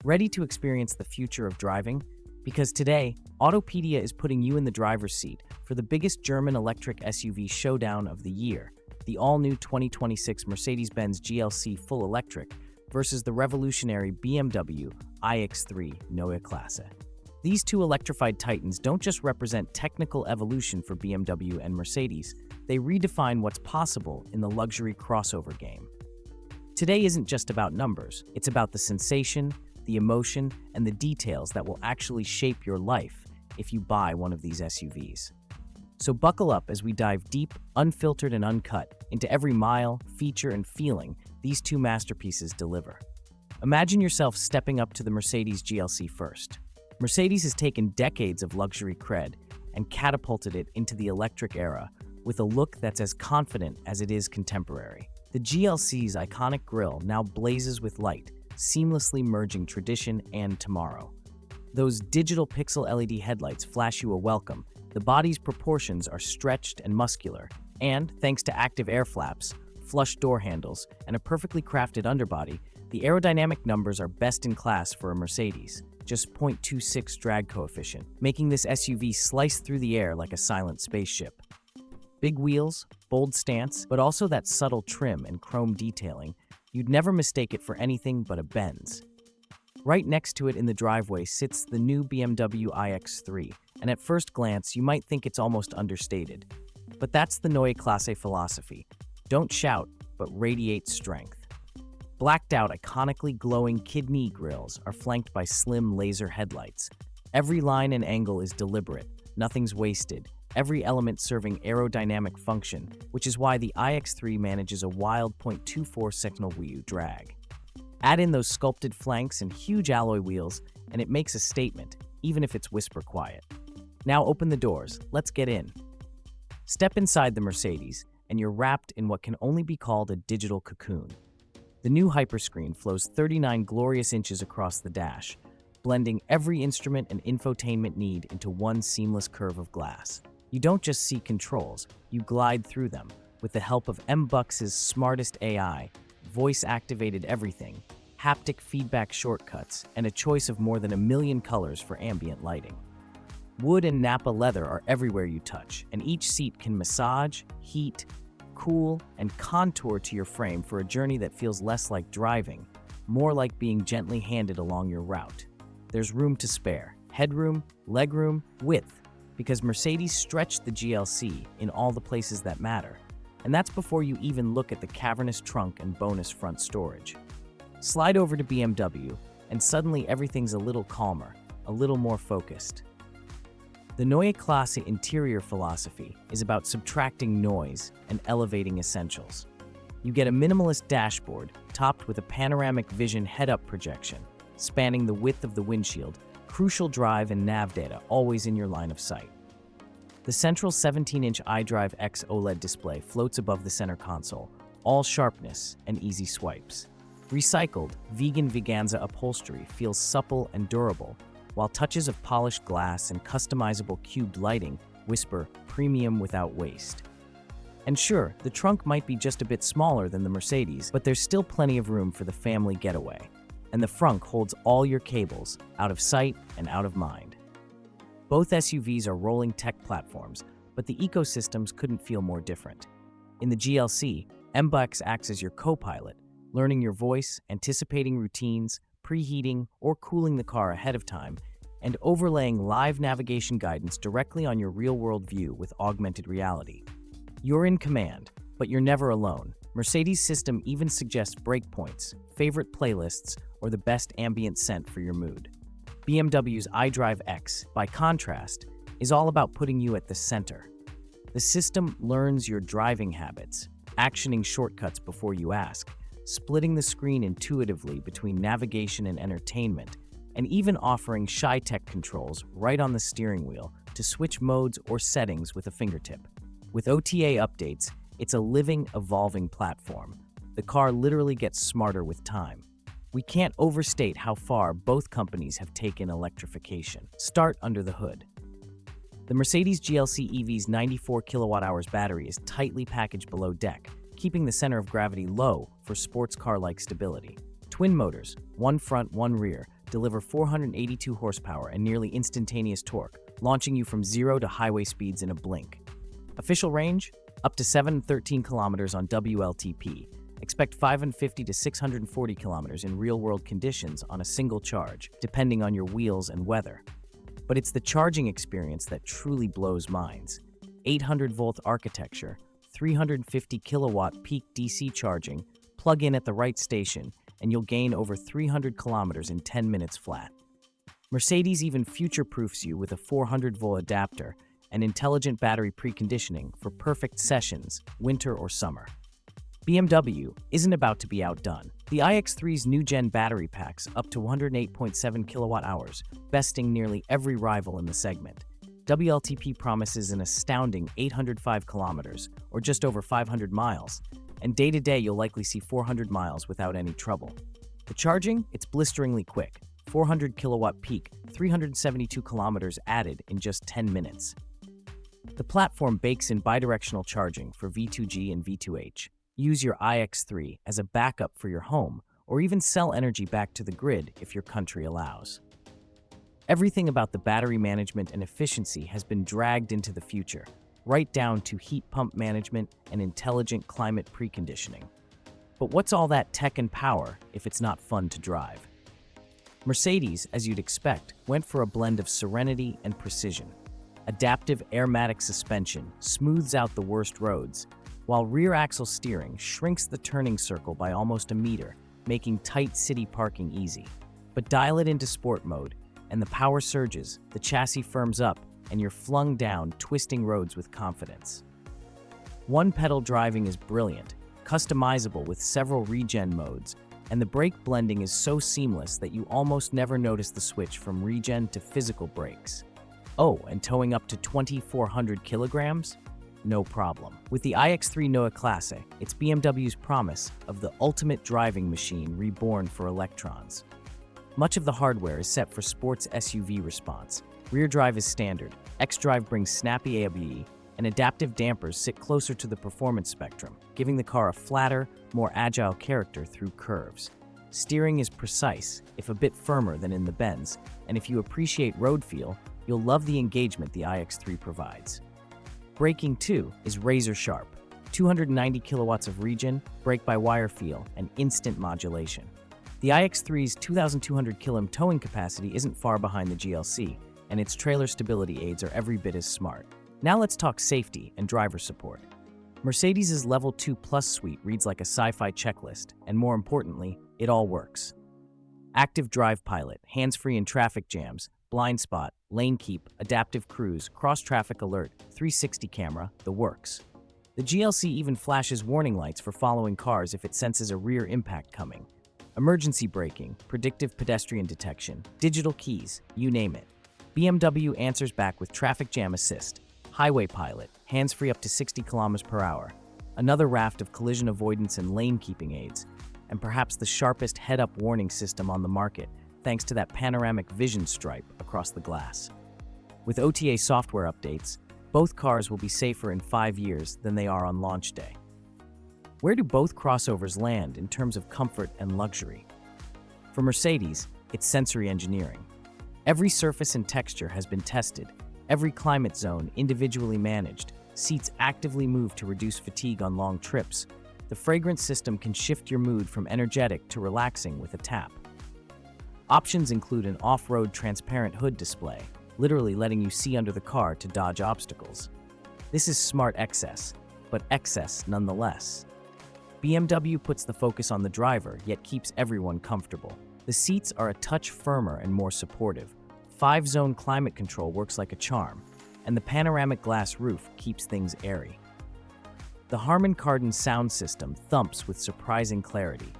Ready to experience the future of driving? Because today, Autopedia is putting you in the driver's seat for the biggest German electric SUV showdown of the year, the all-new 2026 Mercedes-Benz GLC Full Electric versus the revolutionary BMW iX3 Neue Klasse. These two electrified titans don't just represent technical evolution for BMW and Mercedes, they redefine what's possible in the luxury crossover game. Today isn't just about numbers, it's about the sensation, the emotion, and the details that will actually shape your life if you buy one of these SUVs. So buckle up as we dive deep, unfiltered and uncut, into every mile, feature, and feeling these two masterpieces deliver. Imagine yourself stepping up to the Mercedes GLC first. Mercedes has taken decades of luxury cred and catapulted it into the electric era with a look that's as confident as it is contemporary. The GLC's iconic grille now blazes with light, seamlessly merging tradition and tomorrow. Those digital pixel LED headlights flash you a welcome. The body's proportions are stretched and muscular, and thanks to active air flaps, flush door handles, and a perfectly crafted underbody, the aerodynamic numbers are best in class for a Mercedes, just 0.26 drag coefficient, making this SUV slice through the air like a silent spaceship. Big wheels, bold stance, but also that subtle trim and chrome detailing, you'd never mistake it for anything but a Benz. Right next to it in the driveway sits the new BMW iX3, and at first glance you might think it's almost understated. But that's the Neue Klasse philosophy. Don't shout, but radiate strength. Blacked out, iconically glowing kidney grills are flanked by slim laser headlights. Every line and angle is deliberate, nothing's wasted, every element serving aerodynamic function, which is why the iX3 manages a wild 0.24 sectional wheel drag. Add in those sculpted flanks and huge alloy wheels, and it makes a statement, even if it's whisper quiet. Now open the doors, let's get in. Step inside the Mercedes, and you're wrapped in what can only be called a digital cocoon. The new hyperscreen flows 39 glorious inches across the dash, blending every instrument and infotainment need into one seamless curve of glass. You don't just see controls, you glide through them with the help of MBUX's smartest AI, voice-activated everything, haptic feedback shortcuts, and a choice of more than 1 million colors for ambient lighting. Wood and Nappa leather are everywhere you touch, and each seat can massage, heat, cool, and contour to your frame for a journey that feels less like driving, more like being gently handed along your route. There's room to spare, headroom, legroom, width, because Mercedes stretched the GLC in all the places that matter, and that's before you even look at the cavernous trunk and bonus front storage. Slide over to BMW, and suddenly everything's a little calmer, a little more focused. The Neue Klasse interior philosophy is about subtracting noise and elevating essentials. You get a minimalist dashboard topped with a panoramic vision head-up projection, spanning the width of the windshield, crucial drive and nav data always in your line of sight. The central 17-inch iDrive X OLED display floats above the center console, all sharpness and easy swipes. Recycled, vegan Veganza upholstery feels supple and durable, while touches of polished glass and customizable cubed lighting whisper premium without waste. And sure, the trunk might be just a bit smaller than the Mercedes, but there's still plenty of room for the family getaway. And the frunk holds all your cables, out of sight and out of mind. Both SUVs are rolling tech platforms, but the ecosystems couldn't feel more different. In the GLC, MBUX acts as your co-pilot, learning your voice, anticipating routines, preheating or cooling the car ahead of time, and overlaying live navigation guidance directly on your real-world view with augmented reality. You're in command, but you're never alone. Mercedes' system even suggests breakpoints, favorite playlists, or the best ambient scent for your mood. BMW's iDrive X, by contrast, is all about putting you at the center. The system learns your driving habits, actioning shortcuts before you ask, splitting the screen intuitively between navigation and entertainment, and even offering ShyTech controls right on the steering wheel to switch modes or settings with a fingertip. With OTA updates, it's a living, evolving platform. The car literally gets smarter with time. We can't overstate how far both companies have taken electrification. Start under the hood. The Mercedes GLC EV's 94 kWh battery is tightly packaged below deck, keeping the center of gravity low for sports car-like stability. Twin motors, one front, one rear, deliver 482 horsepower and nearly instantaneous torque, launching you from 0 to highway speeds in a blink. Official range? Up to 713 kilometers on WLTP. Expect 550 to 640 kilometers in real-world conditions on a single charge, depending on your wheels and weather. But it's the charging experience that truly blows minds. 800-volt architecture, 350 kilowatt peak DC charging, plug in at the right station, and you'll gain over 300 kilometers in 10 minutes flat. Mercedes even future-proofs you with a 400-volt adapter and intelligent battery preconditioning for perfect sessions, winter or summer. BMW isn't about to be outdone. The iX3's new-gen battery packs up to 108.7 kilowatt-hours, besting nearly every rival in the segment. WLTP promises an astounding 805 kilometers, or just over 500 miles, and day-to-day you'll likely see 400 miles without any trouble. The charging? It's blisteringly quick. 400 kilowatt peak, 372 kilometers added in just 10 minutes. The platform bakes in bidirectional charging for V2G and V2H. Use your iX3 as a backup for your home, or even sell energy back to the grid if your country allows. Everything about the battery management and efficiency has been dragged into the future, right down to heat pump management and intelligent climate preconditioning. But what's all that tech and power if it's not fun to drive? Mercedes, as you'd expect, went for a blend of serenity and precision. Adaptive airmatic suspension smooths out the worst roads, while rear axle steering shrinks the turning circle by almost a meter, making tight city parking easy. But dial it into sport mode, and the power surges, the chassis firms up, and you're flung down twisting roads with confidence. One-pedal driving is brilliant, customizable with several regen modes, and the brake blending is so seamless that you almost never notice the switch from regen to physical brakes. Oh, and towing up to 2,400 kilograms? No problem. With the iX3 Neue Klasse, it's BMW's promise of the ultimate driving machine reborn for electrons. Much of the hardware is set for sports SUV response. Rear drive is standard, xDrive brings snappy ABE, and adaptive dampers sit closer to the performance spectrum, giving the car a flatter, more agile character through curves. Steering is precise, if a bit firmer than in the Benz, and if you appreciate road feel, you'll love the engagement the iX3 provides. Braking, too, is razor sharp. 290 kilowatts of regen, brake-by-wire feel, and instant modulation. The iX3's 2,200 km towing capacity isn't far behind the GLC, and its trailer stability aids are every bit as smart. Now let's talk safety and driver support. Mercedes' Level 2 Plus suite reads like a sci-fi checklist, and more importantly, it all works. Active Drive Pilot, hands-free in traffic jams, blind spot, lane keep, adaptive cruise, cross-traffic alert, 360 camera, the works. The GLC even flashes warning lights for following cars if it senses a rear impact coming. Emergency braking, predictive pedestrian detection, digital keys, you name it. BMW answers back with traffic jam assist, highway pilot, hands-free up to 60 km per hour, another raft of collision avoidance and lane keeping aids, and perhaps the sharpest head-up warning system on the market, thanks to that panoramic vision stripe across the glass. With OTA software updates, both cars will be safer in 5 years than they are on launch day. Where do both crossovers land in terms of comfort and luxury? For Mercedes, it's sensory engineering. Every surface and texture has been tested, every climate zone individually managed, seats actively moved to reduce fatigue on long trips. The fragrance system can shift your mood from energetic to relaxing with a tap. Options include an off-road transparent hood display, literally letting you see under the car to dodge obstacles. This is smart excess, but excess nonetheless. BMW puts the focus on the driver, yet keeps everyone comfortable. The seats are a touch firmer and more supportive. 5-zone climate control works like a charm, and the panoramic glass roof keeps things airy. The Harman Kardon sound system thumps with surprising clarity.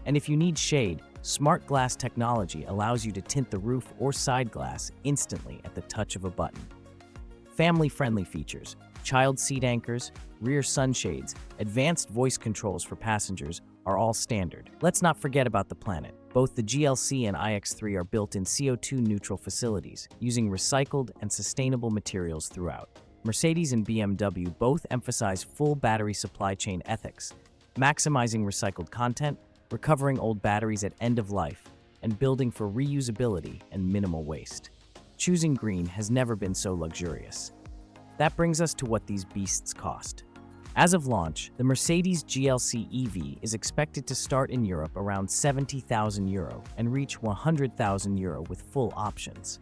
And if you need shade, smart glass technology allows you to tint the roof or side glass instantly at the touch of a button. Family-friendly features, child seat anchors, rear sunshades, advanced voice controls for passengers are all standard. Let's not forget about the planet. Both the GLC and iX3 are built in CO2-neutral facilities, using recycled and sustainable materials throughout. Mercedes and BMW both emphasize full battery supply chain ethics, maximizing recycled content, recovering old batteries at end of life, and building for reusability and minimal waste. Choosing green has never been so luxurious. That brings us to what these beasts cost. As of launch, the Mercedes GLC EV is expected to start in Europe around €70,000 and reach €100,000 with full options.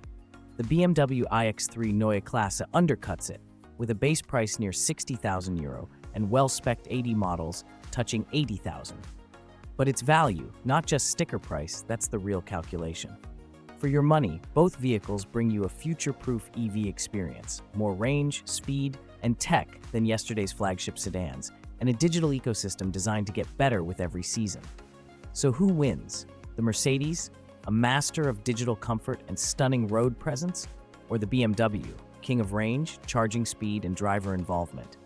The BMW iX3 Neue Klasse undercuts it, with a base price near €60,000 and well-spec'd 80 models touching €80,000. But it's value, not just sticker price, that's the real calculation. For your money, both vehicles bring you a future-proof EV experience, more range, speed, and tech than yesterday's flagship sedans, and a digital ecosystem designed to get better with every season. So who wins? The Mercedes, a master of digital comfort and stunning road presence, or the BMW, king of range, charging speed, and driver involvement?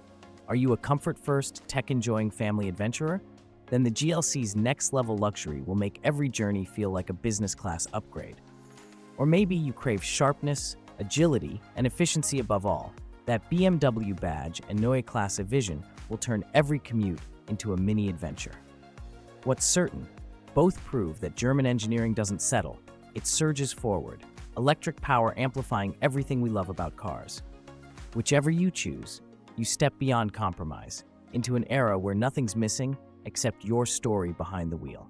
Are you a comfort-first, tech-enjoying family adventurer? Then the GLC's next-level luxury will make every journey feel like a business-class upgrade. Or maybe you crave sharpness, agility, and efficiency above all. That BMW badge and Neue Klasse vision will turn every commute into a mini adventure. What's certain, both prove that German engineering doesn't settle, it surges forward, electric power amplifying everything we love about cars. Whichever you choose, you step beyond compromise, into an era where nothing's missing except your story behind the wheel.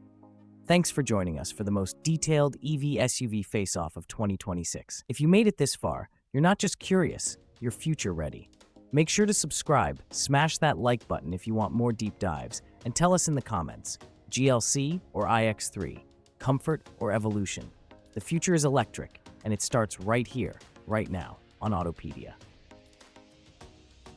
Thanks for joining us for the most detailed EV SUV face-off of 2026. If you made it this far, you're not just curious, you're future ready. Make sure to subscribe, smash that like button if you want more deep dives, and tell us in the comments, GLC or iX3, comfort or evolution. The future is electric, and it starts right here, right now, on Autopedia.